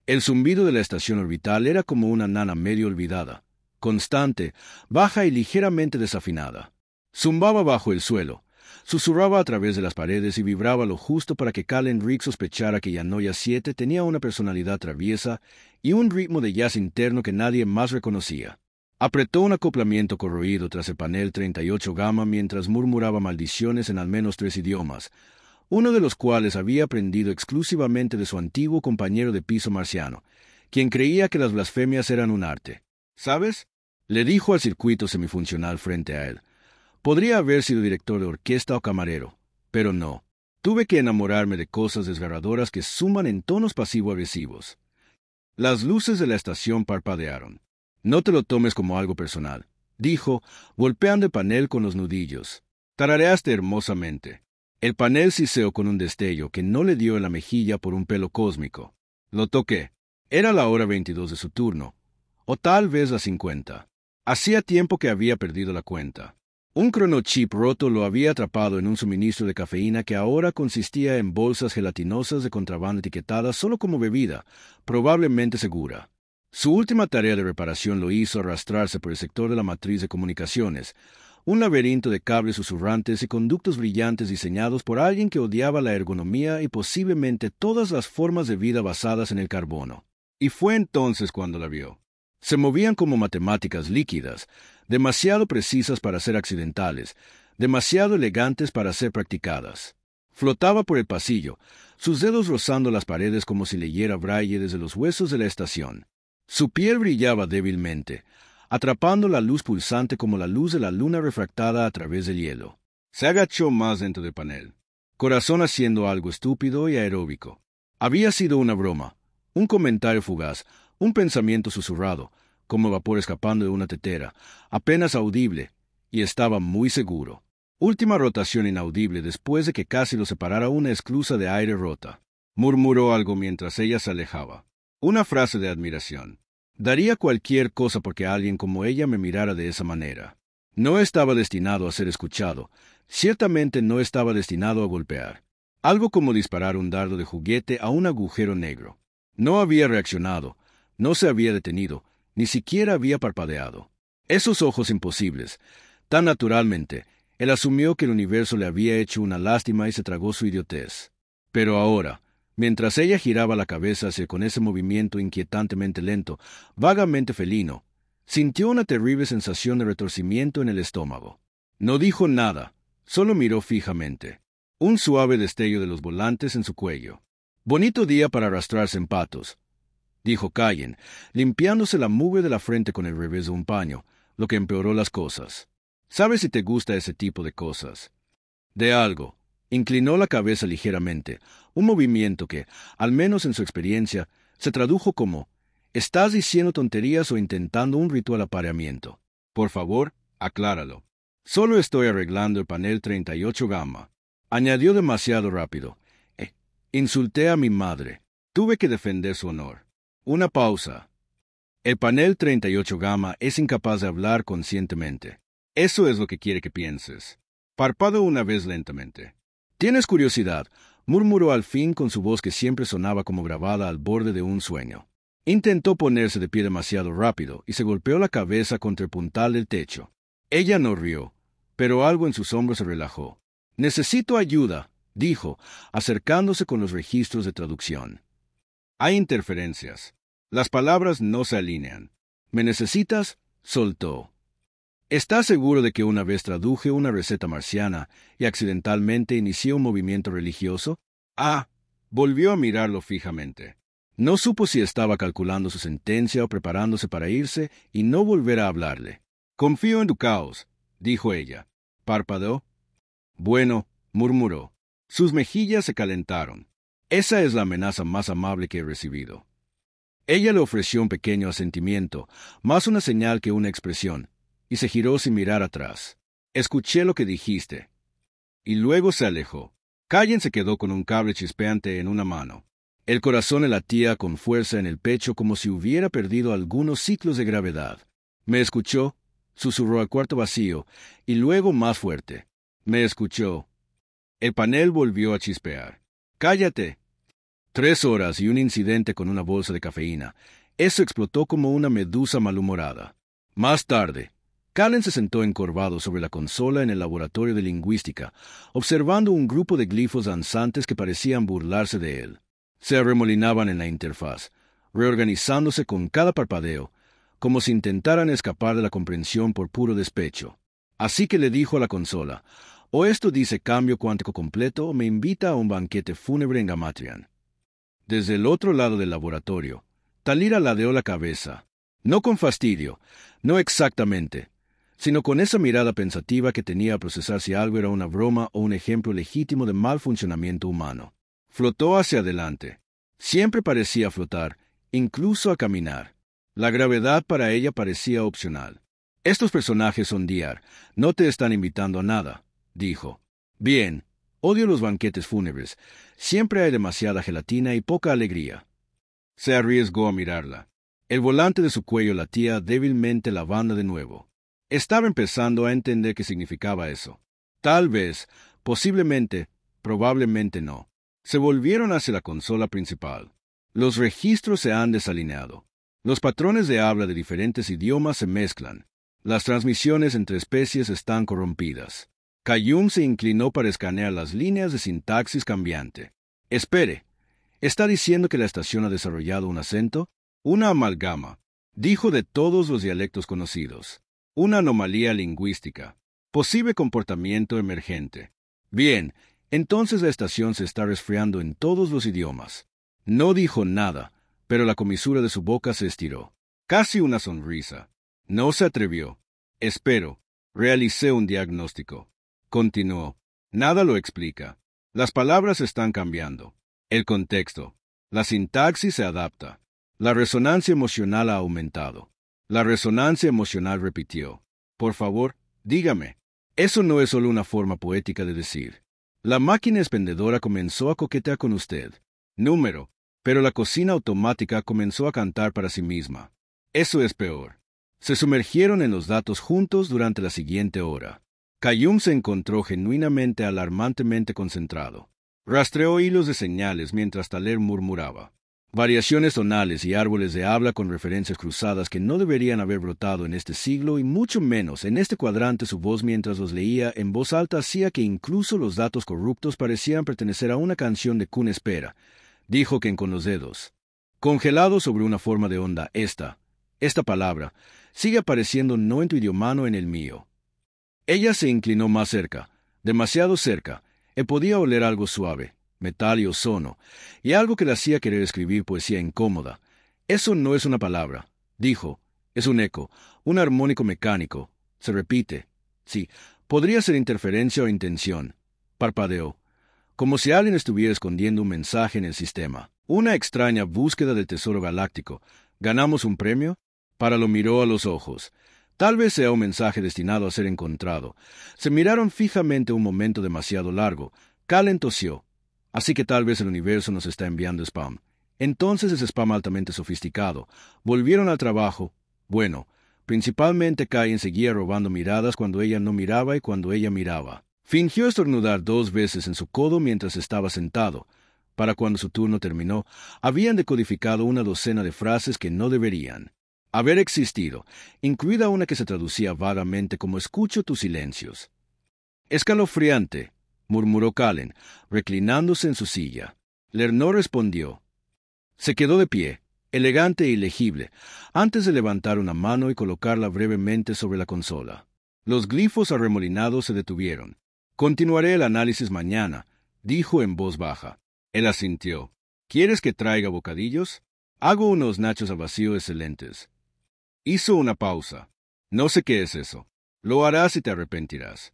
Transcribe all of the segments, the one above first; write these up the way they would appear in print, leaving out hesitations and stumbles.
El zumbido de la estación orbital era como una nana medio olvidada, constante, baja y ligeramente desafinada. Zumbaba bajo el suelo, susurraba a través de las paredes y vibraba lo justo para que Calen Rick sospechara que Yanoya 7 tenía una personalidad traviesa y un ritmo de jazz interno que nadie más reconocía. Apretó un acoplamiento corroído tras el panel 38 Gamma mientras murmuraba maldiciones en al menos 3 idiomas, uno de los cuales había aprendido exclusivamente de su antiguo compañero de piso marciano, quien creía que las blasfemias eran un arte. ¿Sabes?, le dijo al circuito semifuncional frente a él. Podría haber sido director de orquesta o camarero, pero no. Tuve que enamorarme de cosas desgarradoras que suman en tonos pasivo-agresivos. Las luces de la estación parpadearon. No te lo tomes como algo personal, dijo, golpeando el panel con los nudillos. Tarareaste hermosamente. El panel siseó con un destello que no le dio en la mejilla por un pelo cósmico. Lo toqué. Era la hora 22 de su turno, o tal vez la 50. Hacía tiempo que había perdido la cuenta. Un cronochip roto lo había atrapado en un suministro de cafeína que ahora consistía en bolsas gelatinosas de contrabando etiquetadas solo como bebida, probablemente segura. Su última tarea de reparación lo hizo arrastrarse por el sector de la matriz de comunicaciones, un laberinto de cables susurrantes y conductos brillantes diseñados por alguien que odiaba la ergonomía y posiblemente todas las formas de vida basadas en el carbono. Y fue entonces cuando la vio. Se movían como matemáticas líquidas, demasiado precisas para ser accidentales, demasiado elegantes para ser practicadas. Flotaba por el pasillo, sus dedos rozando las paredes como si leyera braille desde los huesos de la estación. Su piel brillaba débilmente, atrapando la luz pulsante como la luz de la luna refractada a través del hielo. Se agachó más dentro del panel, corazón haciendo algo estúpido y aeróbico. Había sido una broma, un comentario fugaz, un pensamiento susurrado, como vapor escapando de una tetera, apenas audible, y estaba muy seguro. Última rotación inaudible después de que casi lo separara una esclusa de aire rota. Murmuró algo mientras ella se alejaba. Una frase de admiración. Daría cualquier cosa porque alguien como ella me mirara de esa manera. No estaba destinado a ser escuchado. Ciertamente no estaba destinado a golpear. Algo como disparar un dardo de juguete a un agujero negro. No había reaccionado, no se había detenido, ni siquiera había parpadeado. Esos ojos imposibles, tan naturalmente, él asumió que el universo le había hecho una lástima y se tragó su idiotez. Pero ahora, mientras ella giraba la cabeza hacia con ese movimiento inquietantemente lento, vagamente felino, sintió una terrible sensación de retorcimiento en el estómago. No dijo nada, solo miró fijamente. Un suave destello de los volantes en su cuello. Bonito día para arrastrarse en patos, dijo Callen, limpiándose la mugre de la frente con el revés de un paño, lo que empeoró las cosas. ¿Sabes si te gusta ese tipo de cosas? De algo. Inclinó la cabeza ligeramente, un movimiento que, al menos en su experiencia, se tradujo como «¿Estás diciendo tonterías o intentando un ritual apareamiento? Por favor, acláralo». «Solo estoy arreglando el panel 38 Gamma», añadió demasiado rápido. Insulté a mi madre. Tuve que defender su honor. Una pausa. El panel 38 Gamma es incapaz de hablar conscientemente. Eso es lo que quiere que pienses. Parpadeó una vez lentamente. «¿Tienes curiosidad?», murmuró al fin con su voz que siempre sonaba como grabada al borde de un sueño. Intentó ponerse de pie demasiado rápido y se golpeó la cabeza contra el puntal del techo. Ella no rió, pero algo en sus hombros se relajó. «Necesito ayuda», dijo, acercándose con los registros de traducción. «Hay interferencias. Las palabras no se alinean. ¿Me necesitas?», soltó. «¿Estás seguro de que una vez traduje una receta marciana y accidentalmente inicié un movimiento religioso?» Volvió a mirarlo fijamente. No supo si estaba calculando su sentencia o preparándose para irse y no volver a hablarle. «Confío en tu caos», dijo ella. Parpadeó. «Bueno», murmuró. Sus mejillas se calentaron. «Esa es la amenaza más amable que he recibido». Ella le ofreció un pequeño asentimiento, más una señal que una expresión, y se giró sin mirar atrás. «Escuché lo que dijiste». Y luego se alejó. Callen se quedó con un cable chispeante en una mano. El corazón le latía con fuerza en el pecho como si hubiera perdido algunos ciclos de gravedad. «¿Me escuchó?», susurró al cuarto vacío, y luego más fuerte. «¿Me escuchó?». El panel volvió a chispear. «Cállate». 3 horas y un incidente con una bolsa de cafeína. Eso explotó como una medusa malhumorada. Más tarde, Callen se sentó encorvado sobre la consola en el laboratorio de lingüística, observando un grupo de glifos danzantes que parecían burlarse de él. Se arremolinaban en la interfaz, reorganizándose con cada parpadeo, como si intentaran escapar de la comprensión por puro despecho. Así que le dijo a la consola, o esto dice cambio cuántico completo o me invita a un banquete fúnebre en Gamatrian. Desde el otro lado del laboratorio, Talira ladeó la cabeza, no con fastidio, no exactamente, sino con esa mirada pensativa que tenía a procesar si algo era una broma o un ejemplo legítimo de mal funcionamiento humano. Flotó hacia adelante. Siempre parecía flotar, incluso a caminar. La gravedad para ella parecía opcional. Estos personajes son Diar, no te están invitando a nada, dijo. Bien, odio los banquetes fúnebres. Siempre hay demasiada gelatina y poca alegría. Se arriesgó a mirarla. El volante de su cuello latía débilmente la banda de nuevo. Estaba empezando a entender qué significaba eso. Tal vez, posiblemente, probablemente no. Se volvieron hacia la consola principal. Los registros se han desalineado. Los patrones de habla de diferentes idiomas se mezclan. Las transmisiones entre especies están corrompidas. Kayum se inclinó para escanear las líneas de sintaxis cambiante. Espere, ¿está diciendo que la estación ha desarrollado un acento? Una amalgama, dijo, de todos los dialectos conocidos. Una anomalía lingüística. Posible comportamiento emergente. Bien, entonces la estación se está resfriando en todos los idiomas. No dijo nada, pero la comisura de su boca se estiró. Casi una sonrisa. No se atrevió. Espero. Realicé un diagnóstico. Continuó. Nada lo explica. Las palabras están cambiando. El contexto. La sintaxis se adapta. La resonancia emocional ha aumentado. La resonancia emocional repitió. Por favor, dígame. Eso no es solo una forma poética de decir. La máquina expendedora comenzó a coquetear con usted. Número. Pero la cocina automática comenzó a cantar para sí misma. Eso es peor. Se sumergieron en los datos juntos durante la siguiente hora. Kayum se encontró genuinamente alarmantemente concentrado. Rastreó hilos de señales mientras Taler murmuraba. Variaciones tonales y árboles de habla con referencias cruzadas que no deberían haber brotado en este siglo y mucho menos en este cuadrante. Su voz mientras los leía en voz alta hacía que incluso los datos corruptos parecían pertenecer a una canción de Kun Espera. Dijo que con los dedos. Congelado sobre una forma de onda, esta palabra, sigue apareciendo no en tu idioma, no en el mío. Ella se inclinó más cerca, demasiado cerca. Él podía oler algo suave, metal y ozono, y algo que le hacía querer escribir poesía incómoda. Eso no es una palabra, dijo. Es un eco, un armónico mecánico. Se repite. Sí, podría ser interferencia o intención. Parpadeó. Como si alguien estuviera escondiendo un mensaje en el sistema. Una extraña búsqueda del tesoro galáctico. ¿Ganamos un premio? Para lo miró a los ojos. Tal vez sea un mensaje destinado a ser encontrado. Se miraron fijamente un momento demasiado largo. Callen tosió. Así que tal vez el universo nos está enviando spam. Entonces es spam altamente sofisticado. Volvieron al trabajo. Bueno, principalmente Callen seguía robando miradas cuando ella no miraba y cuando ella miraba. Fingió estornudar 2 veces en su codo mientras estaba sentado. Para cuando su turno terminó, habían decodificado una docena de frases que no deberían haber existido, incluida una que se traducía vagamente como «escucho tus silencios». «Escalofriante», murmuró Callen, reclinándose en su silla. Ler no respondió. Se quedó de pie, elegante e ilegible, antes de levantar una mano y colocarla brevemente sobre la consola. Los glifos arremolinados se detuvieron. «Continuaré el análisis mañana», dijo en voz baja. Él asintió. «¿Quieres que traiga bocadillos? Hago unos nachos al vacío excelentes». Hizo una pausa. «No sé qué es eso. Lo harás y te arrepentirás».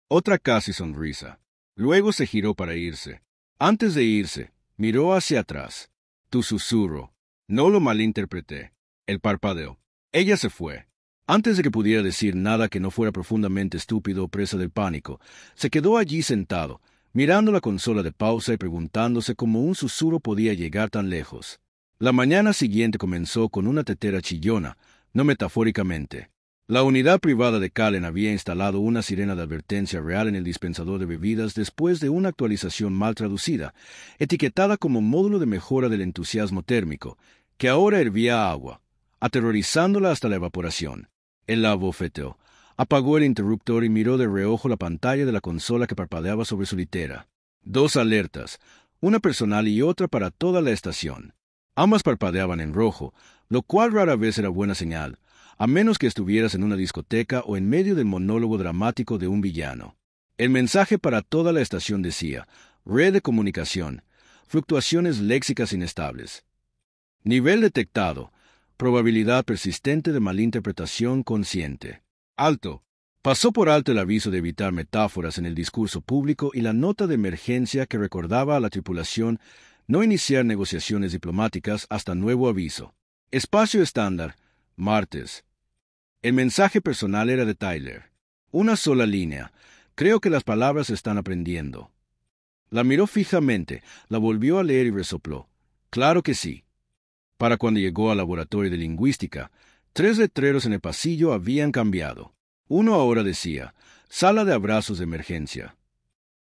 Otra casi sonrisa. Luego se giró para irse. Antes de irse, miró hacia atrás. «Tu susurro». No lo malinterpreté. El parpadeo. Ella se fue. Antes de que pudiera decir nada que no fuera profundamente estúpido o presa del pánico, se quedó allí sentado, mirando la consola de pausa y preguntándose cómo un susurro podía llegar tan lejos. La mañana siguiente comenzó con una tetera chillona, no metafóricamente. La unidad privada de Callen había instalado una sirena de advertencia real en el dispensador de bebidas después de una actualización mal traducida, etiquetada como módulo de mejora del entusiasmo térmico, que ahora hervía agua, aterrorizándola hasta la evaporación. Él la abofeteó, apagó el interruptor y miró de reojo la pantalla de la consola que parpadeaba sobre su litera. 2 alertas, una personal y otra para toda la estación. Ambas parpadeaban en rojo, lo cual rara vez era buena señal, a menos que estuvieras en una discoteca o en medio del monólogo dramático de un villano. El mensaje para toda la estación decía: red de comunicación, fluctuaciones léxicas inestables. Nivel detectado, probabilidad persistente de malinterpretación consciente. Alto. Pasó por alto el aviso de evitar metáforas en el discurso público y la nota de emergencia que recordaba a la tripulación no iniciar negociaciones diplomáticas hasta nuevo aviso. Espacio estándar, martes. El mensaje personal era de Tyler. Una sola línea. Creo que las palabras se están aprendiendo. La miró fijamente, la volvió a leer y resopló. Claro que sí. Para cuando llegó al laboratorio de lingüística, 3 letreros en el pasillo habían cambiado. Uno ahora decía: sala de abrazos de emergencia.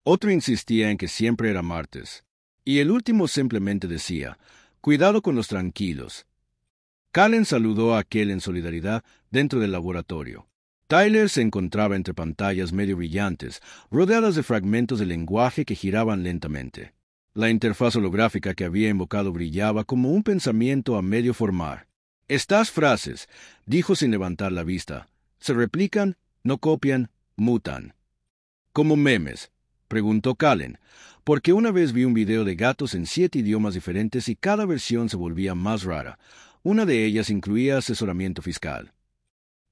Otro insistía en que siempre era martes. Y el último simplemente decía: cuidado con los tranquilos. Callen saludó a aquel en solidaridad dentro del laboratorio. Tyler se encontraba entre pantallas medio brillantes, rodeadas de fragmentos de lenguaje que giraban lentamente. La interfaz holográfica que había invocado brillaba como un pensamiento a medio formar. Estas frases, dijo sin levantar la vista, se replican, no copian, mutan. ¿Como memes?, preguntó Callen, porque una vez vi un video de gatos en 7 idiomas diferentes y cada versión se volvía más rara. Una de ellas incluía asesoramiento fiscal.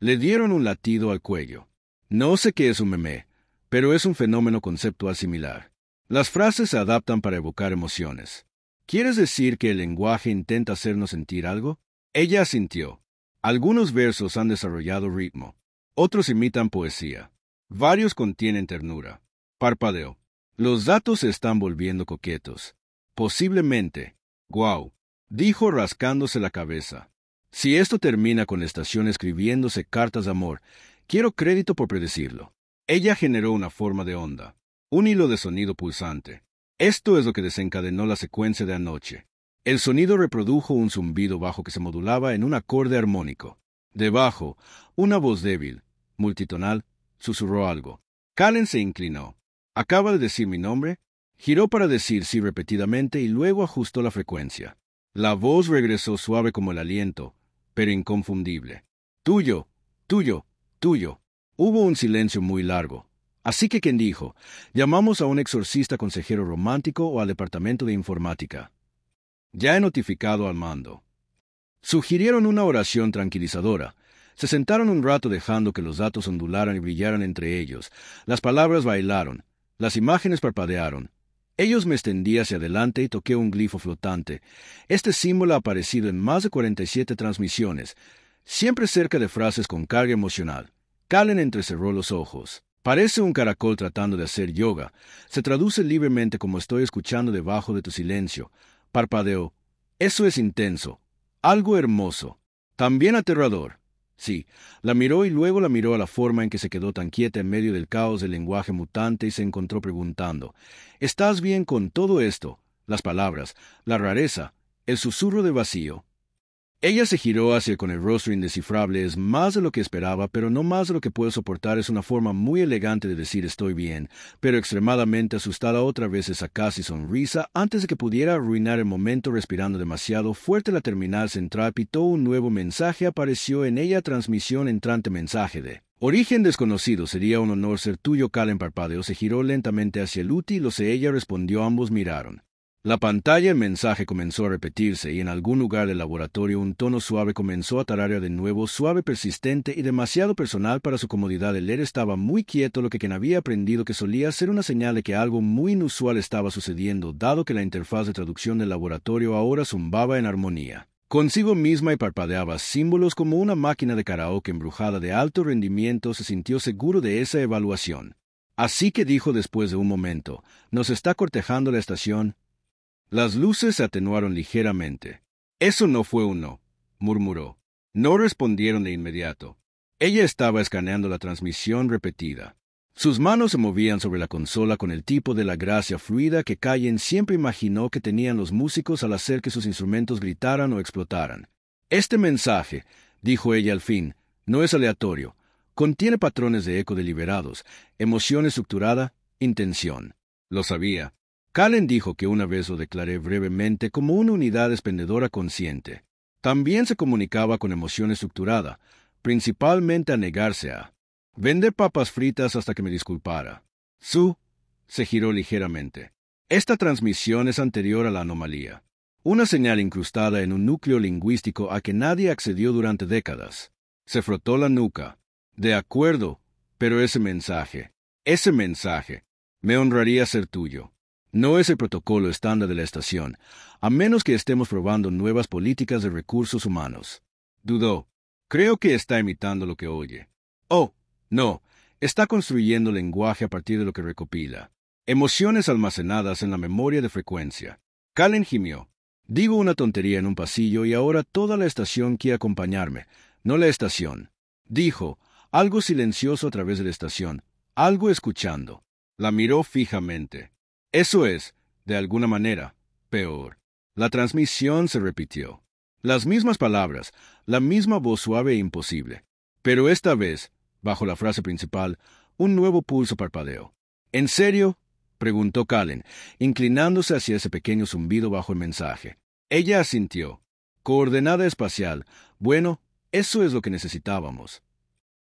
Le dieron un latido al cuello. No sé qué es un meme, pero es un fenómeno conceptual similar. Las frases se adaptan para evocar emociones. ¿Quieres decir que el lenguaje intenta hacernos sentir algo? Ella asintió. Algunos versos han desarrollado ritmo. Otros imitan poesía. Varios contienen ternura. Parpadeó. Los datos se están volviendo coquetos. Posiblemente. Guau, dijo rascándose la cabeza. Si esto termina con la estación escribiéndose cartas de amor, quiero crédito por predecirlo. Ella generó una forma de onda, un hilo de sonido pulsante. Esto es lo que desencadenó la secuencia de anoche. El sonido reprodujo un zumbido bajo que se modulaba en un acorde armónico. Debajo, una voz débil, multitonal, susurró algo. Callen se inclinó. ¿Acaba de decir mi nombre? Giró para decir sí repetidamente y luego ajustó la frecuencia. La voz regresó suave como el aliento, pero inconfundible. Tuyo, tuyo, tuyo. Hubo un silencio muy largo. Así que quien dijo: llamamos a un exorcista consejero romántico o al departamento de informática. Ya he notificado al mando. Sugirieron una oración tranquilizadora. Se sentaron un rato dejando que los datos ondularan y brillaran entre ellos. Las palabras bailaron. Las imágenes parpadearon. Ellos me extendí hacia adelante y toqué un glifo flotante. Este símbolo ha aparecido en más de 47 transmisiones, siempre cerca de frases con carga emocional. Callen entrecerró los ojos. Parece un caracol tratando de hacer yoga. Se traduce libremente como estoy escuchando debajo de tu silencio. Parpadeó. Eso es intenso. Algo hermoso. También aterrador. Sí, la miró y luego la miró a la forma en que se quedó tan quieta en medio del caos del lenguaje mutante y se encontró preguntando: ¿estás bien con todo esto? Las palabras, la rareza, el susurro de vacío. Ella se giró hacia con el rostro indescifrable. Es más de lo que esperaba, pero no más de lo que puedo soportar. Es una forma muy elegante de decir estoy bien, pero extremadamente asustada. Otra vez esa casi sonrisa. Antes de que pudiera arruinar el momento, respirando demasiado fuerte, la terminal central pitó un nuevo mensaje. Apareció en ella: transmisión entrante, mensaje de origen desconocido. Sería un honor ser tuyo. Callen parpadeó. Se giró lentamente hacia el útil. Ella respondió. Ambos miraron. La pantalla, el mensaje comenzó a repetirse y en algún lugar del laboratorio un tono suave comenzó a tararear de nuevo, suave, persistente y demasiado personal para su comodidad. El leer estaba muy quieto, lo que quien había aprendido que solía ser una señal de que algo muy inusual estaba sucediendo, dado que la interfaz de traducción del laboratorio ahora zumbaba en armonía consigo misma y parpadeaba símbolos como una máquina de karaoke embrujada de alto rendimiento. Se sintió seguro de esa evaluación. Así que dijo después de un momento: ¿nos está cortejando la estación? Las luces se atenuaron ligeramente. Eso no fue un no, murmuró. No respondieron de inmediato. Ella estaba escaneando la transmisión repetida. Sus manos se movían sobre la consola con el tipo de la gracia fluida que Callen siempre imaginó que tenían los músicos al hacer que sus instrumentos gritaran o explotaran. Este mensaje, dijo ella al fin, no es aleatorio. Contiene patrones de eco deliberados, emoción estructurada, intención. Lo sabía. Callen dijo que una vez lo declaré brevemente como una unidad expendedora consciente. También se comunicaba con emoción estructurada, principalmente a negarse a vender papas fritas hasta que me disculpara. Se giró ligeramente. Esta transmisión es anterior a la anomalía. Una señal incrustada en un núcleo lingüístico a que nadie accedió durante décadas. Se frotó la nuca. De acuerdo, pero ese mensaje, me honraría ser tuyo. No es el protocolo estándar de la estación, a menos que estemos probando nuevas políticas de recursos humanos. Dudó. Creo que está imitando lo que oye. Oh, no, está construyendo lenguaje a partir de lo que recopila. Emociones almacenadas en la memoria de frecuencia. Callen gimió. Digo una tontería en un pasillo y ahora toda la estación quiere acompañarme, no la estación. Dijo, algo silencioso a través de la estación, algo escuchando. La miró fijamente. Eso es, de alguna manera, peor. La transmisión se repitió. Las mismas palabras, la misma voz suave e imposible. Pero esta vez, bajo la frase principal, un nuevo pulso parpadeó. ¿En serio?, preguntó Callen, inclinándose hacia ese pequeño zumbido bajo el mensaje. Ella asintió. Coordenada espacial. Bueno, eso es lo que necesitábamos.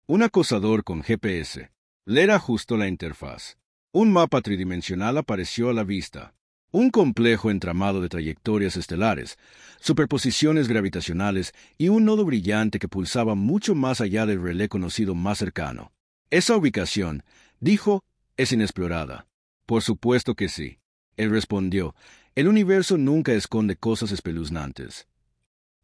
Un acosador con GPS. Leer ajustó la interfaz. Un mapa tridimensional apareció a la vista. Un complejo entramado de trayectorias estelares, superposiciones gravitacionales y un nodo brillante que pulsaba mucho más allá del relé conocido más cercano. Esa ubicación, dijo, es inexplorada. Por supuesto que sí. Él respondió, el universo nunca esconde cosas espeluznantes.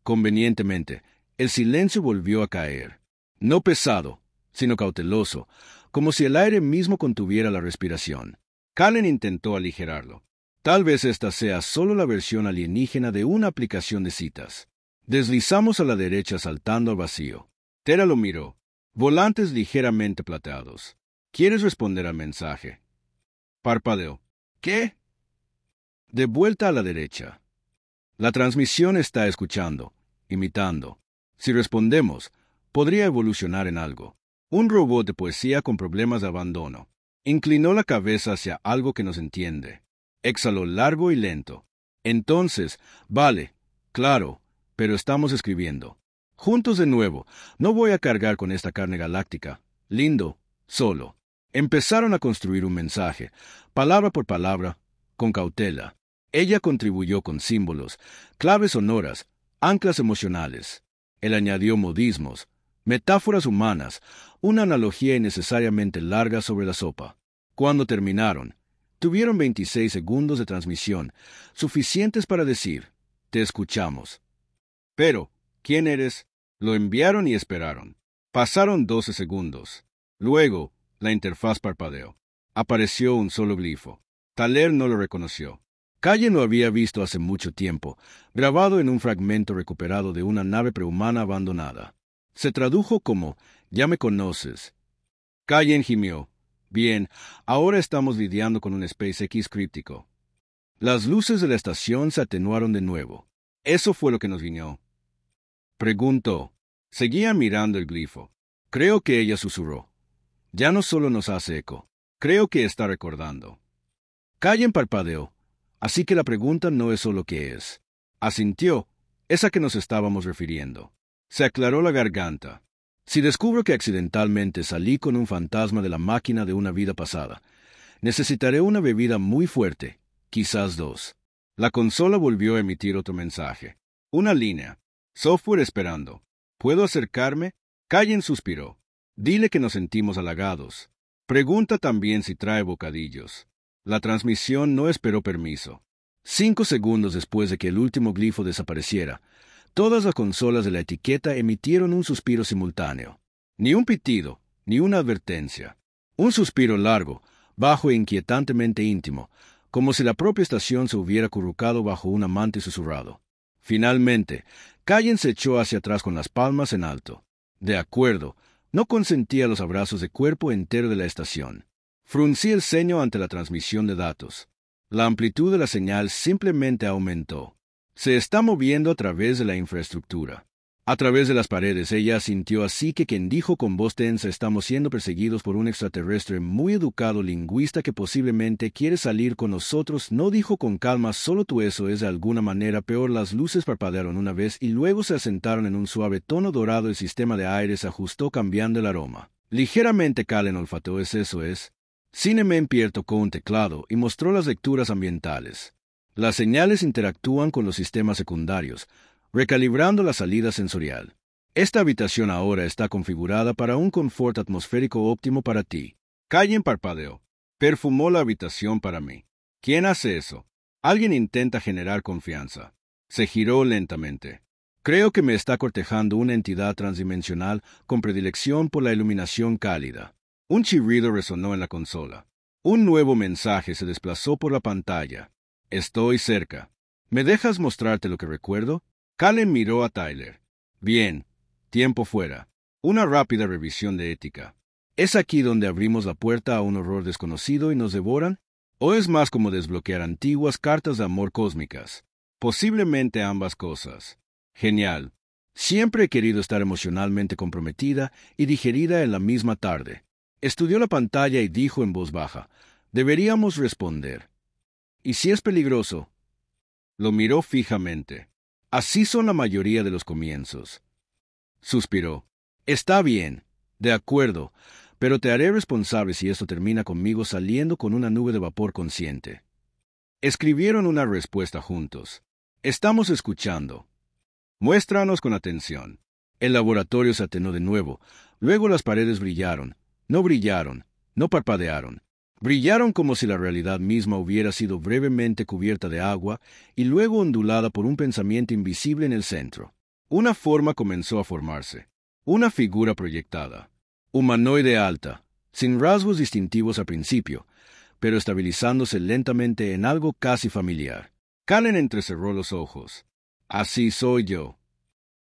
Convenientemente, el silencio volvió a caer. No pesado, sino cauteloso, como si el aire mismo contuviera la respiración. Callen intentó aligerarlo. Tal vez esta sea solo la versión alienígena de una aplicación de citas. Deslizamos a la derecha saltando al vacío. Tera lo miró. Volantes ligeramente plateados. ¿Quieres responder al mensaje? Parpadeó. ¿Qué? De vuelta a la derecha. La transmisión está escuchando, imitando. Si respondemos, podría evolucionar en algo. Un robot de poesía con problemas de abandono. Inclinó la cabeza hacia algo que nos entiende. Exhaló largo y lento. Entonces, vale, claro, pero estamos escribiendo. Juntos de nuevo, no voy a cargar con esta carne galáctica. Lindo, solo. Empezaron a construir un mensaje, palabra por palabra, con cautela. Ella contribuyó con símbolos, claves sonoras, anclas emocionales. Él añadió modismos, metáforas humanas, una analogía innecesariamente larga sobre la sopa. Cuando terminaron, tuvieron 26 segundos de transmisión, suficientes para decir, te escuchamos. Pero, ¿quién eres? Lo enviaron y esperaron. Pasaron 12 segundos. Luego, la interfaz parpadeó. Apareció un solo glifo. Thaler no lo reconoció. Callen lo había visto hace mucho tiempo, grabado en un fragmento recuperado de una nave prehumana abandonada. Se tradujo como, ya me conoces. Callen gimió. Bien, ahora estamos lidiando con un SpaceX críptico. Las luces de la estación se atenuaron de nuevo. Eso fue lo que nos guiñó. Preguntó. Seguía mirando el glifo. Creo que ella susurró. Ya no solo nos hace eco. Creo que está recordando. Callen parpadeó. Así que la pregunta no es solo qué es. Asintió. Es a que nos estábamos refiriendo. Se aclaró la garganta. Si descubro que accidentalmente salí con un fantasma de la máquina de una vida pasada, necesitaré una bebida muy fuerte, quizás 2. La consola volvió a emitir otro mensaje. Una línea. Software esperando. ¿Puedo acercarme? Callen suspiró. Dile que nos sentimos halagados. Pregunta también si trae bocadillos. La transmisión no esperó permiso. 5 segundos después de que el último glifo desapareciera, todas las consolas de la etiqueta emitieron un suspiro simultáneo. Ni un pitido, ni una advertencia. Un suspiro largo, bajo e inquietantemente íntimo, como si la propia estación se hubiera acurrucado bajo un amante susurrado. Finalmente, Callen se echó hacia atrás con las palmas en alto. De acuerdo, No consentía los abrazos de cuerpo entero de la estación. Fruncí el ceño ante la transmisión de datos. La amplitud de la señal simplemente aumentó. Se está moviendo a través de la infraestructura. A través de las paredes ella sintió así que quien dijo con voz tensa estamos siendo perseguidos por un extraterrestre muy educado lingüista que posiblemente quiere salir con nosotros no dijo con calma solo tú eso es de alguna manera peor las luces parpadearon una vez y luego se asentaron en un suave tono dorado el sistema de aire se ajustó cambiando el aroma. Ligeramente Callen olfateó eso es. Cinemen Pierre tocó un teclado y mostró las lecturas ambientales. Las señales interactúan con los sistemas secundarios, recalibrando la salida sensorial. Esta habitación ahora está configurada para un confort atmosférico óptimo para ti. Callen parpadeó. Perfumó la habitación para mí. ¿Quién hace eso? Alguien intenta generar confianza. Se giró lentamente. Creo que me está cortejando una entidad transdimensional con predilección por la iluminación cálida. Un chirrido resonó en la consola. Un nuevo mensaje se desplazó por la pantalla. Estoy cerca. ¿Me dejas mostrarte lo que recuerdo? Callen miró a Tyler. Bien. Tiempo fuera. Una rápida revisión de ética. ¿Es aquí donde abrimos la puerta a un horror desconocido y nos devoran? ¿O es más como desbloquear antiguas cartas de amor cósmicas? Posiblemente ambas cosas. Genial. Siempre he querido estar emocionalmente comprometida y digerida en la misma tarde. Estudió la pantalla y dijo en voz baja, deberíamos responder. ¿Y si es peligroso? Lo miró fijamente. Así son la mayoría de los comienzos. Suspiró. Está bien, de acuerdo, pero te haré responsable si esto termina conmigo saliendo con una nube de vapor consciente. Escribieron una respuesta juntos. Estamos escuchando. Muéstranos con atención. El laboratorio se atenó de nuevo. Luego las paredes brillaron. No brillaron. No parpadearon. Brillaron como si la realidad misma hubiera sido brevemente cubierta de agua y luego ondulada por un pensamiento invisible en el centro. Una forma comenzó a formarse. Una figura proyectada. Humanoide alta, sin rasgos distintivos al principio, pero estabilizándose lentamente en algo casi familiar. Callen entrecerró los ojos. Así soy yo.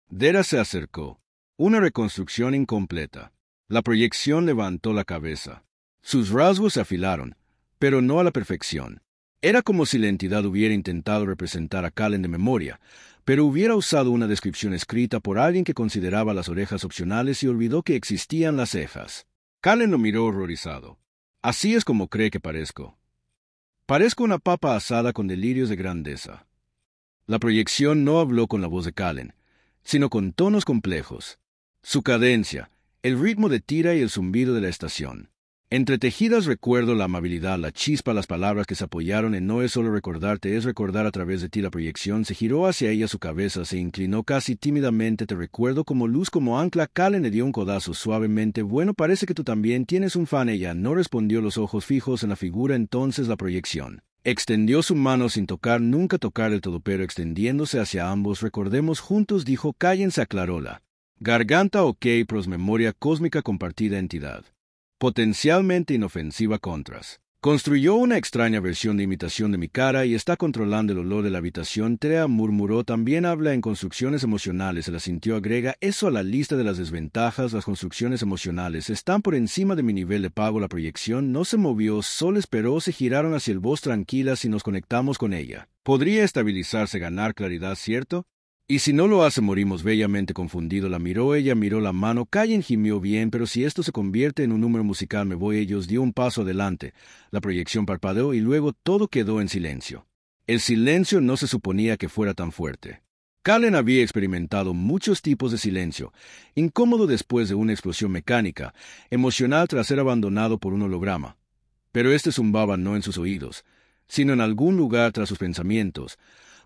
Dera se acercó. Una reconstrucción incompleta. La proyección levantó la cabeza. Sus rasgos se afilaron, pero no a la perfección. Era como si la entidad hubiera intentado representar a Callen de memoria, pero hubiera usado una descripción escrita por alguien que consideraba las orejas opcionales y olvidó que existían las cejas. Callen lo miró horrorizado. Así es como cree que parezco. Parezco una papa asada con delirios de grandeza. La proyección no habló con la voz de Callen, sino con tonos complejos. Su cadencia, el ritmo de tira y el zumbido de la estación. Entretejidas recuerdo la amabilidad, la chispa, las palabras que se apoyaron en no es solo recordarte, es recordar a través de ti la proyección. Se giró hacia ella su cabeza, se inclinó casi tímidamente. Te recuerdo como luz, como ancla. Callen le dio un codazo suavemente. Bueno, parece que tú también tienes un fan. Ella no respondió, los ojos fijos en la figura. Entonces la proyección. Extendió su mano sin tocar, nunca tocar del todo, pero extendiéndose hacia ambos. Recordemos juntos, dijo Callen, se aclaró la garganta. Ok, pros memoria cósmica compartida entidad. Potencialmente inofensiva contras. Construyó una extraña versión de imitación de mi cara y está controlando el olor de la habitación. Trea murmuró, también habla en construcciones emocionales. Se la sintió, agrega eso a la lista de las desventajas. Las construcciones emocionales están por encima de mi nivel de pago. La proyección no se movió, solo esperó. Se giraron hacia el voz tranquila. Si nos conectamos con ella, podría estabilizarse, ganar claridad, ¿cierto? Y si no lo hace, morimos. Bellamente confundido la miró, ella miró la mano. Callen gimió, bien, pero si esto se convierte en un número musical me voy. Ellos dio un paso adelante. La proyección parpadeó y luego todo quedó en silencio. El silencio no se suponía que fuera tan fuerte. Callen había experimentado muchos tipos de silencio, incómodo después de una explosión mecánica, emocional tras ser abandonado por un holograma. Pero este zumbaba no en sus oídos, sino en algún lugar tras sus pensamientos,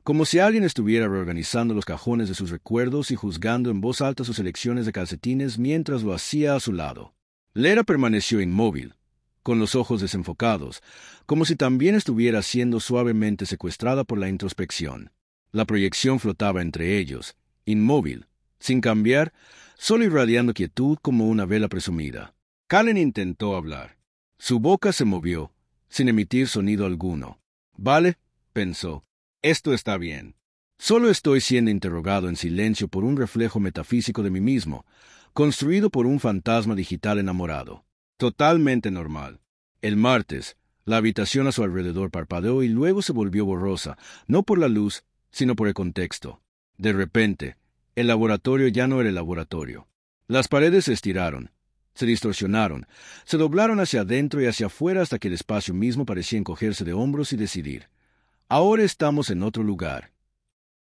como si alguien estuviera reorganizando los cajones de sus recuerdos y juzgando en voz alta sus elecciones de calcetines mientras lo hacía a su lado. Lera permaneció inmóvil, con los ojos desenfocados, como si también estuviera siendo suavemente secuestrada por la introspección. La proyección flotaba entre ellos, inmóvil, sin cambiar, solo irradiando quietud como una vela presumida. Callen intentó hablar. Su boca se movió, sin emitir sonido alguno. Vale, pensó. Esto está bien. Solo estoy siendo interrogado en silencio por un reflejo metafísico de mí mismo, construido por un fantasma digital enamorado. Totalmente normal. El martes, la habitación a su alrededor parpadeó y luego se volvió borrosa, no por la luz, sino por el contexto. De repente, el laboratorio ya no era el laboratorio. Las paredes se estiraron, se distorsionaron, se doblaron hacia adentro y hacia afuera hasta que el espacio mismo parecía encogerse de hombros y decidir. Ahora estamos en otro lugar.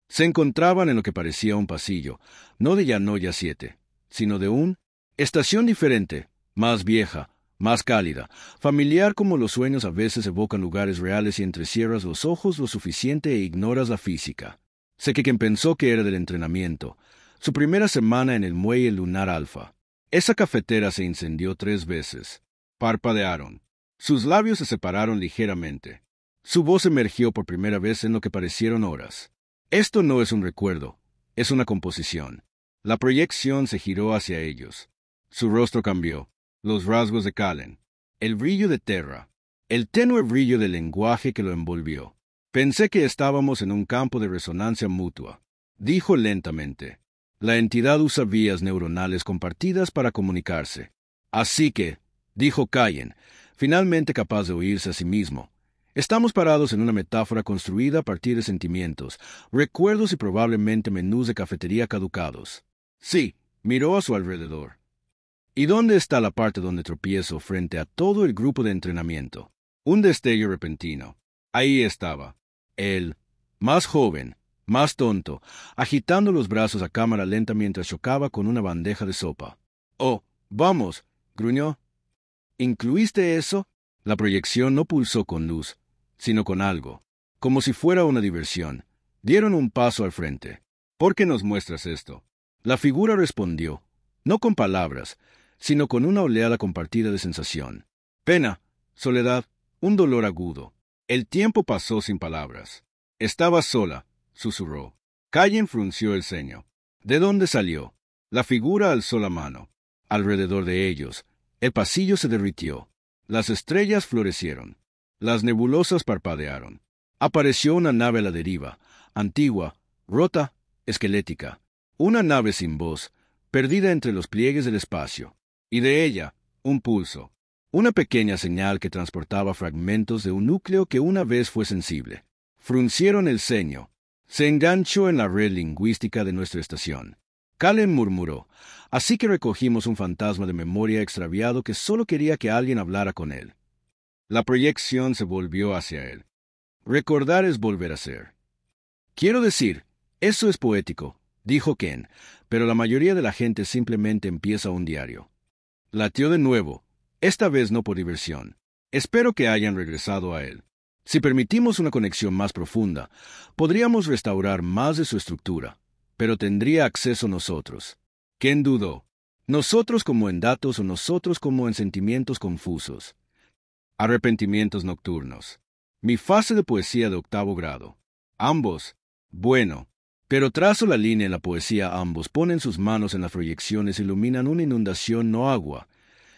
Se encontraban en lo que parecía un pasillo, no de Yanoya 7, sino de una estación diferente, más vieja, más cálida, familiar como los sueños a veces evocan lugares reales y entrecierras los ojos lo suficiente e ignoras la física. Sé que quien pensó que era del entrenamiento, su primera semana en el muelle lunar Alfa. Esa cafetera se incendió 3 veces. Parpadearon. Sus labios se separaron ligeramente. Su voz emergió por primera vez en lo que parecieron horas. Esto no es un recuerdo, es una composición. La proyección se giró hacia ellos. Su rostro cambió, los rasgos de Kallen, el brillo de Terra, el tenue brillo del lenguaje que lo envolvió. Pensé que estábamos en un campo de resonancia mutua. Dijo lentamente. La entidad usa vías neuronales compartidas para comunicarse. Así que, dijo Kallen, finalmente capaz de oírse a sí mismo, estamos parados en una metáfora construida a partir de sentimientos, recuerdos y probablemente menús de cafetería caducados. Sí, miró a su alrededor. ¿Y dónde está la parte donde tropiezo frente a todo el grupo de entrenamiento? Un destello repentino. Ahí estaba. Él, más joven, más tonto, agitando los brazos a cámara lenta mientras chocaba con una bandeja de sopa. «Oh, vamos», gruñó. «¿Incluiste eso?» La proyección no pulsó con luz, sino con algo, como si fuera una diversión. Dieron un paso al frente. «¿Por qué nos muestras esto?» La figura respondió, no con palabras, sino con una oleada compartida de sensación. Pena, soledad, un dolor agudo. El tiempo pasó sin palabras. Estaba sola, susurró. Kallen frunció el ceño. ¿De dónde salió? La figura alzó la mano. Alrededor de ellos, el pasillo se derritió. Las estrellas florecieron. Las nebulosas parpadearon. Apareció una nave a la deriva, antigua, rota, esquelética. Una nave sin voz, perdida entre los pliegues del espacio. Y de ella, un pulso. Una pequeña señal que transportaba fragmentos de un núcleo que una vez fue sensible. Fruncieron el ceño. Se enganchó en la red lingüística de nuestra estación. Kallen murmuró, así que recogimos un fantasma de memoria extraviado que solo quería que alguien hablara con él. La proyección se volvió hacia él. Recordar es volver a ser. Quiero decir, eso es poético, dijo Ken, pero la mayoría de la gente simplemente empieza un diario. Latió de nuevo, esta vez no por diversión. Espero que hayan regresado a él. Si permitimos una conexión más profunda, podríamos restaurar más de su estructura, pero tendría acceso nosotros. Ken dudó. Nosotros como en datos o nosotros como en sentimientos confusos. Arrepentimientos nocturnos. Mi fase de poesía de 8º grado. Ambos. Bueno. Pero trazo la línea en la poesía. Ambos ponen sus manos en las proyecciones, iluminan una inundación, no agua,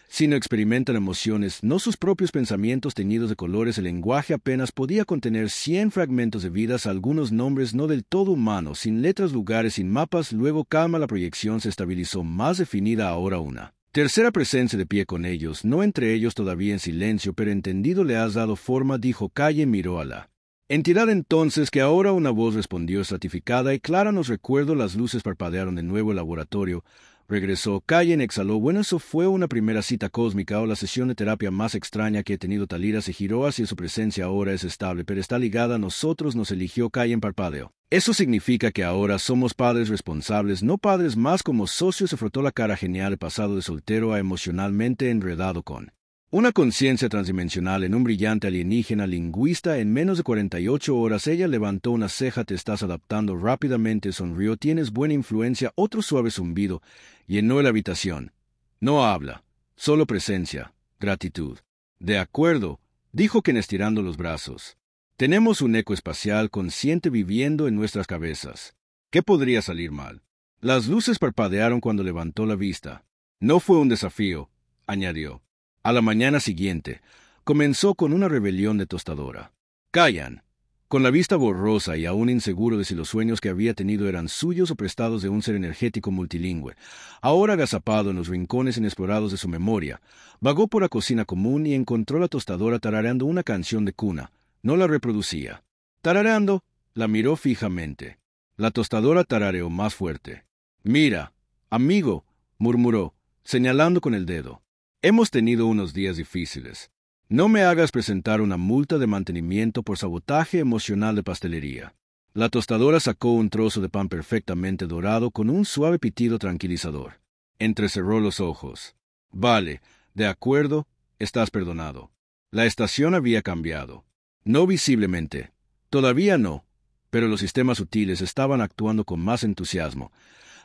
sino experimentan emociones, no sus propios pensamientos teñidos de colores. El lenguaje apenas podía contener 100 fragmentos de vidas, algunos nombres no del todo humanos, sin letras, lugares, sin mapas. Luego calma, la proyección se estabilizó, más definida ahora una tercera presencia de pie con ellos, no entre ellos todavía en silencio, pero entendido le has dado forma, dijo Kallen. Miró a la entidad entonces, que ahora una voz respondió estratificada y clara. Nos recuerdo. Las luces parpadearon de nuevo. El laboratorio regresó. Kallen exhaló. Bueno, eso fue una primera cita cósmica o la sesión de terapia más extraña que he tenido. Talira se giró hacia su presencia. Ahora es estable, pero está ligada a nosotros. Nos eligió. Kallen parpadeó. Eso significa que ahora somos padres responsables, no padres más como socios. Se frotó la cara. Genial. Pasado de soltero a emocionalmente enredado con una conciencia transdimensional en un brillante alienígena lingüista en menos de 48 horas. Ella levantó una ceja. Te estás adaptando rápidamente, sonrió. Tienes buena influencia. Otro suave zumbido llenó la habitación. No habla, solo presencia, gratitud. De acuerdo, dijo Ken estirando los brazos. Tenemos un eco espacial consciente viviendo en nuestras cabezas. ¿Qué podría salir mal? Las luces parpadearon cuando levantó la vista. No fue un desafío, añadió. A la mañana siguiente, comenzó con una rebelión de tostadora. Kallen, Con la vista borrosa y aún inseguro de si los sueños que había tenido eran suyos o prestados de un ser energético multilingüe, ahora agazapado en los rincones inexplorados de su memoria, vagó por la cocina común y encontró la tostadora tarareando una canción de cuna. No la reproducía. Tarareando, la miró fijamente. La tostadora tarareó más fuerte. «Mira, amigo», murmuró, señalando con el dedo. «Hemos tenido unos días difíciles. No me hagas presentar una multa de mantenimiento por sabotaje emocional de pastelería». La tostadora sacó un trozo de pan perfectamente dorado con un suave pitido tranquilizador. Entrecerró los ojos. «Vale, de acuerdo, estás perdonado». La estación había cambiado. No visiblemente. Todavía no. Pero los sistemas sutiles estaban actuando con más entusiasmo.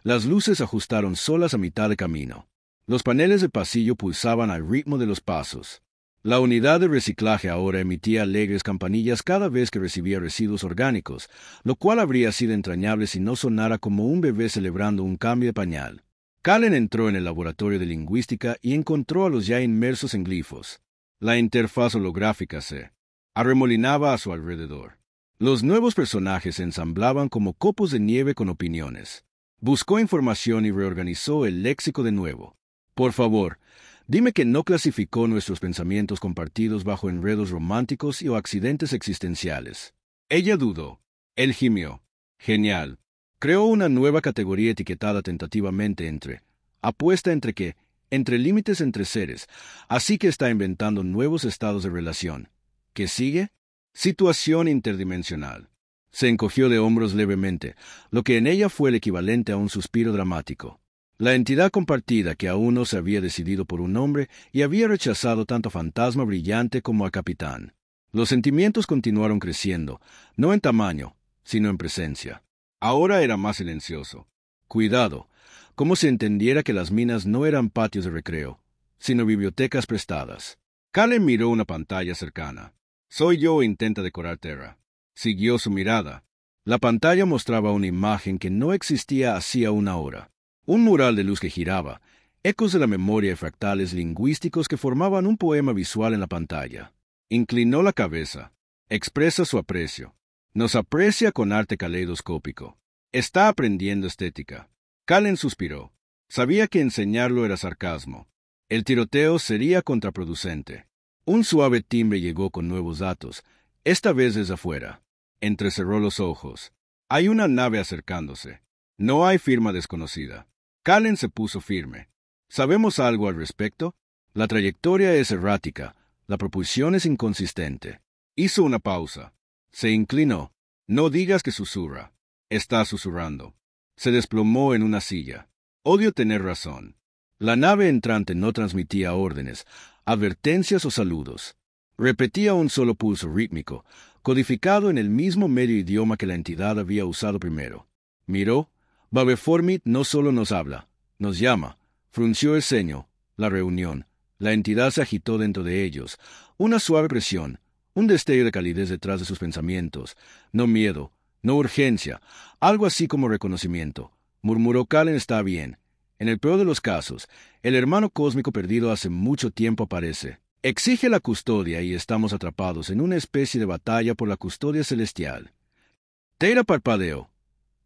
Las luces ajustaron solas a mitad de camino. Los paneles de pasillo pulsaban al ritmo de los pasos. La unidad de reciclaje ahora emitía alegres campanillas cada vez que recibía residuos orgánicos, lo cual habría sido entrañable si no sonara como un bebé celebrando un cambio de pañal. Callen entró en el laboratorio de lingüística y encontró a los ya inmersos en glifos. La interfaz holográfica se arremolinaba a su alrededor. Los nuevos personajes se ensamblaban como copos de nieve con opiniones. Buscó información y reorganizó el léxico de nuevo. «Por favor, dime que no clasificó nuestros pensamientos compartidos bajo enredos románticos o accidentes existenciales». Ella dudó. Él gimió. «Genial». Creó una nueva categoría etiquetada tentativamente entre «apuesta entre qué», entre límites entre seres, así que está inventando nuevos estados de relación. ¿Qué sigue? Situación interdimensional. Se encogió de hombros levemente, lo que en ella fue el equivalente a un suspiro dramático. La entidad compartida que aún no se había decidido por un nombre y había rechazado tanto a Fantasma Brillante como a Capitán. Los sentimientos continuaron creciendo, no en tamaño, sino en presencia. Ahora era más silencioso. Cuidado, como si entendiera que las minas no eran patios de recreo, sino bibliotecas prestadas. Callen miró una pantalla cercana. «Soy yo, intenta decorar Terra». Siguió su mirada. La pantalla mostraba una imagen que no existía hacía una hora. Un mural de luz que giraba, ecos de la memoria y fractales lingüísticos que formaban un poema visual en la pantalla. Inclinó la cabeza. Expresa su aprecio. Nos aprecia con arte caleidoscópico. Está aprendiendo estética. Callen suspiró. Sabía que enseñarlo era sarcasmo. El tiroteo sería contraproducente. Un suave timbre llegó con nuevos datos, esta vez desde afuera. Entrecerró los ojos. Hay una nave acercándose. No hay firma desconocida. Callen se puso firme. ¿Sabemos algo al respecto? La trayectoria es errática. La propulsión es inconsistente. Hizo una pausa. Se inclinó. No digas que susurra. Está susurrando. Se desplomó en una silla. Odio tener razón. La nave entrante no transmitía órdenes, advertencias o saludos. Repetía un solo pulso rítmico, codificado en el mismo medio idioma que la entidad había usado primero. Miró. Babeformit no solo nos habla, nos llama. Frunció el ceño. La reunión. La entidad se agitó dentro de ellos. Una suave presión, un destello de calidez detrás de sus pensamientos. No miedo, no urgencia, algo así como reconocimiento. Murmuró Callen: «Está bien». En el peor de los casos, el hermano cósmico perdido hace mucho tiempo aparece. Exige la custodia y estamos atrapados en una especie de batalla por la custodia celestial. Teira parpadeó.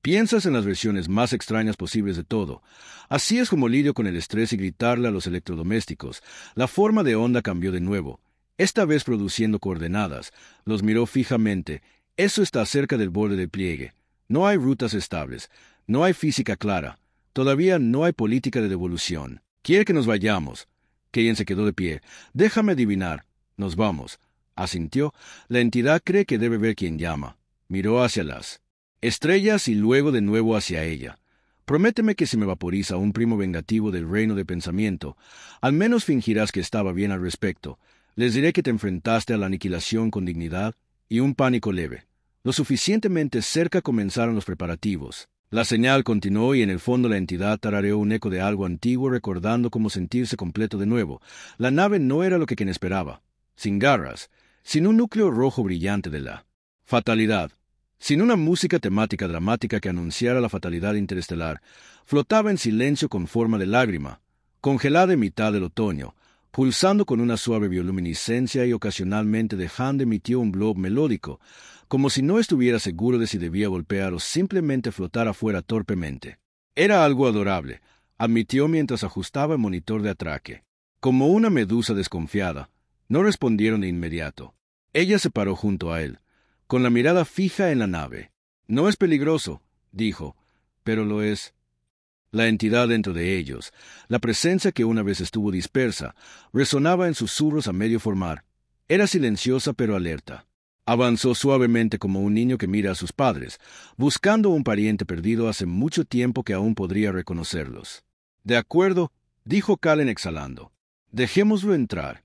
Piensas en las versiones más extrañas posibles de todo. Así es como lidio con el estrés y gritarle a los electrodomésticos. La forma de onda cambió de nuevo, esta vez produciendo coordenadas. Los miró fijamente. Eso está cerca del borde del pliegue. No hay rutas estables. No hay física clara. Todavía no hay política de devolución. Quiere que nos vayamos. Keyen se quedó de pie. Déjame adivinar. Nos vamos. Asintió. La entidad cree que debe ver quién llama. Miró hacia las estrellas y luego de nuevo hacia ella. Prométeme que si me vaporiza un primo vengativo del reino de pensamiento, al menos fingirás que estaba bien al respecto. Les diré que te enfrentaste a la aniquilación con dignidad y un pánico leve. Lo suficientemente cerca comenzaron los preparativos. La señal continuó y en el fondo la entidad tarareó un eco de algo antiguo recordando cómo sentirse completo de nuevo. La nave no era lo que quien esperaba. Sin garras, sin un núcleo rojo brillante de la fatalidad, sin una música temática dramática que anunciara la fatalidad interestelar, flotaba en silencio con forma de lágrima, congelada en mitad del otoño, pulsando con una suave bioluminiscencia y ocasionalmente dejando emitió un blob melódico, como si no estuviera seguro de si debía golpear o simplemente flotar afuera torpemente. Era algo adorable, admitió mientras ajustaba el monitor de atraque. Como una medusa desconfiada, no respondieron de inmediato. Ella se paró junto a él, con la mirada fija en la nave. No es peligroso, dijo, pero lo es. La entidad dentro de ellos, la presencia que una vez estuvo dispersa, resonaba en susurros a medio formar. Era silenciosa pero alerta. Avanzó suavemente como un niño que mira a sus padres, buscando un pariente perdido hace mucho tiempo que aún podría reconocerlos. De acuerdo, dijo Calen exhalando. Dejémoslo entrar.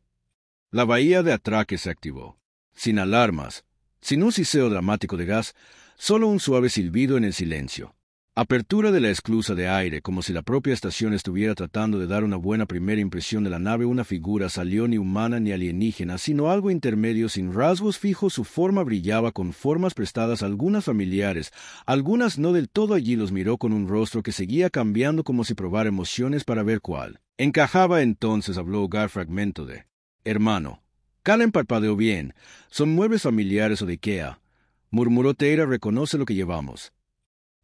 La bahía de atraque se activó. Sin alarmas, sin un siseo dramático de gas, solo un suave silbido en el silencio. Apertura de la esclusa de aire, como si la propia estación estuviera tratando de dar una buena primera impresión de la nave. Una figura salió ni humana ni alienígena, sino algo intermedio sin rasgos fijos. Su forma brillaba con formas prestadas, algunas familiares, algunas no del todo. Allí los miró con un rostro que seguía cambiando como si probara emociones para ver cuál encajaba. Entonces habló hogar fragmento de hermano. Calen parpadeó bien. Son muebles familiares o de Ikea, murmuró Teira. Reconoce lo que llevamos.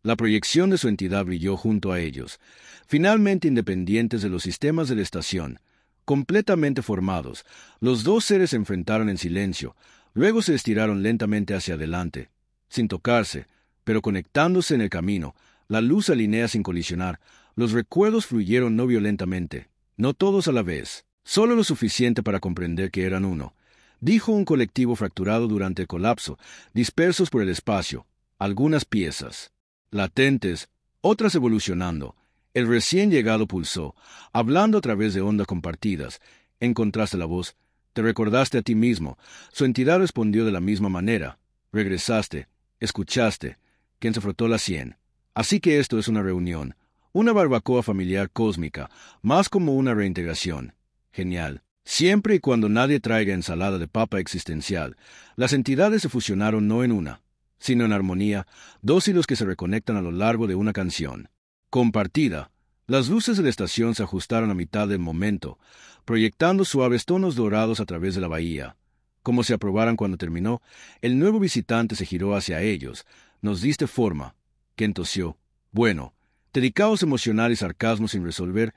La proyección de su entidad brilló junto a ellos, finalmente independientes de los sistemas de la estación, completamente formados. Los dos seres se enfrentaron en silencio, luego se estiraron lentamente hacia adelante, sin tocarse, pero conectándose en el camino. La luz alinea sin colisionar. Los recuerdos fluyeron no violentamente, no todos a la vez, solo lo suficiente para comprender que eran uno. Dijo un colectivo fracturado durante el colapso, dispersos por el espacio, algunas piezas latentes, otras evolucionando. El recién llegado pulsó, hablando a través de ondas compartidas. Encontraste la voz, te recordaste a ti mismo. Su entidad respondió de la misma manera. Regresaste, escuchaste. Quien se frotó la sien. Así que esto es una reunión, una barbacoa familiar cósmica, más como una reintegración. Genial. Siempre y cuando nadie traiga ensalada de papa existencial. Las entidades se fusionaron no en una, sino en armonía, dos hilos que se reconectan a lo largo de una canción compartida. Las luces de la estación se ajustaron a mitad del momento, proyectando suaves tonos dorados a través de la bahía. Como si aprobaran cuando terminó, el nuevo visitante se giró hacia ellos. Nos diste forma. Ken tosió. Bueno, te di caos emocional y sarcasmo sin resolver.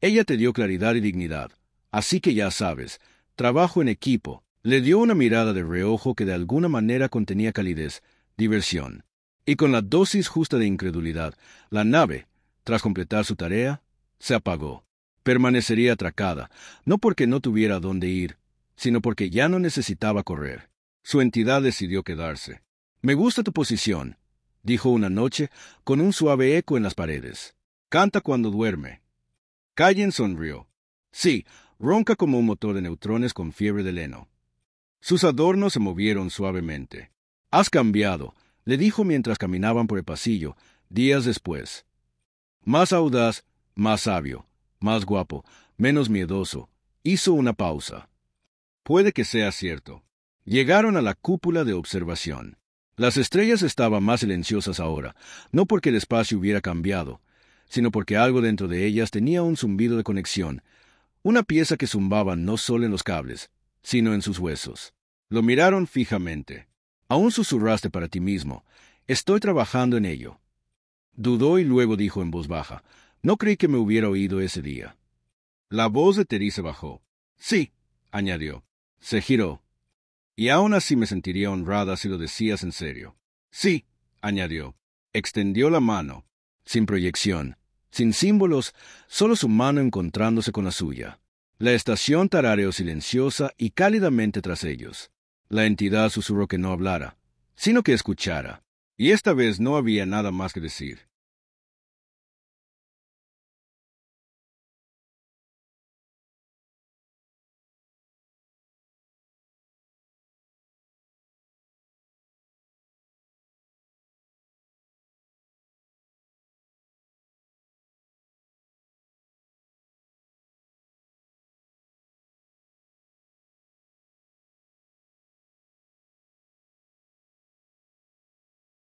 Ella te dio claridad y dignidad. Así que ya sabes, trabajo en equipo. Le dio una mirada de reojo que de alguna manera contenía calidez, diversión. Y con la dosis justa de incredulidad, la nave, tras completar su tarea, se apagó. Permanecería atracada, no porque no tuviera dónde ir, sino porque ya no necesitaba correr. Su entidad decidió quedarse. Me gusta tu posición, dijo una noche, con un suave eco en las paredes. Canta cuando duerme. Callen sonrió. Sí, ronca como un motor de neutrones con fiebre de heno. Sus adornos se movieron suavemente. Has cambiado, le dijo mientras caminaban por el pasillo, días después. Más audaz, más sabio, más guapo, menos miedoso. Hizo una pausa. Puede que sea cierto. Llegaron a la cúpula de observación. Las estrellas estaban más silenciosas ahora, no porque el espacio hubiera cambiado, sino porque algo dentro de ellas tenía un zumbido de conexión, una pieza que zumbaba no solo en los cables, sino en sus huesos. Lo miraron fijamente. Aún susurraste para ti mismo. Estoy trabajando en ello. Dudó y luego dijo en voz baja. No creí que me hubiera oído ese día. La voz de Terry se bajó. Sí, añadió. Se giró. Y aún así me sentiría honrada si lo decías en serio. Sí, añadió. Extendió la mano, sin proyección, sin símbolos, solo su mano encontrándose con la suya. La estación tarareó silenciosa y cálidamente tras ellos. La entidad susurró que no hablara, sino que escuchara. Y esta vez no había nada más que decir.